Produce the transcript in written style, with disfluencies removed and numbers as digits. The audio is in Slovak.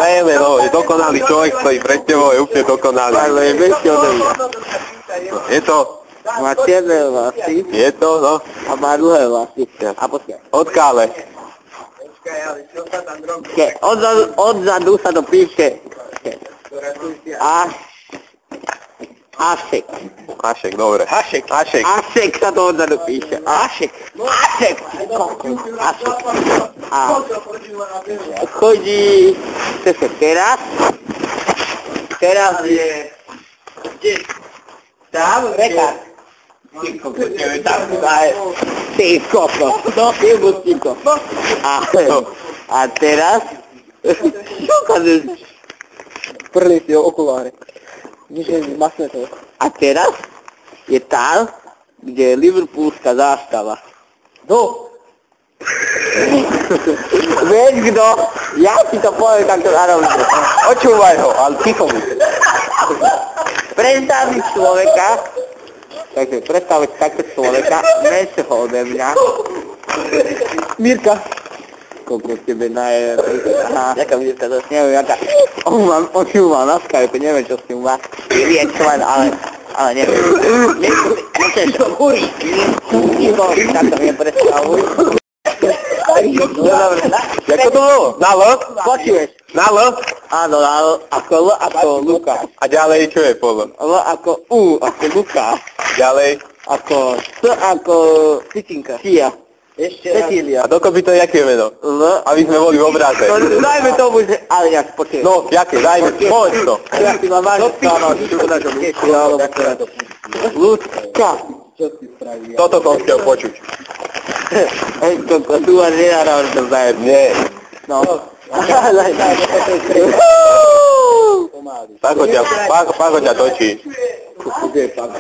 Vieme, no, je dokonalý človek, stojí pred tebou, je úplne dokonalý. Ale je väčšie ode mňa. Je to? Má čierne vlasy. Je to, no. A má dlhé vlasy. A počkaj. Od kále. Odzadu sa to píše. Ašek. Hašek, dobre. Hašek. Hašek. Ašek sa to odzadu píše. Ašek. Ašek. Ašek. A chodí teraz. Teraz je tam reka. Ty kokos. No, ty bustíko. A teraz čo kazeš? Prli si okuláre. Nič je masné to. A teraz je tam, kde je liverpoolská zástava. No. Vieš kto? Ja ti to poviem takto narovne. Očúvaj ho, ale ticho mi. Predstaviť človeka, takže predstaviť takto človeka, menšieho ode mňa. Mirka. Koľko tebe naje... Jaká Mirka to? Neviem, jaká... On ju má na Skype, neviem čo s ním má. Je liečovaný, ale neviem. Nechceš to kúriť. Takto mi predstavuj. Jako to bolo? Na L? Počuješ? Na L? Áno, na L ako L ako Lukáš. A ďalej čo je potom? L ako U ako Lukáš. Ďalej? Ako S ako Cicinka. Cia. Cecília. A dokopy to je jaké meno? L. Aby sme boli v obraze. No dajme tomu, že... Ale ja počujem. No, jaké, dajme, povedz to. Ja si mám vážiť stáva, Ľudka. Čo si spraví? Toto som chcel počuť. Hej, koko, tu máš nenarávaš to zájem. Nie. No. Pako ťa točí. Kde je Pako?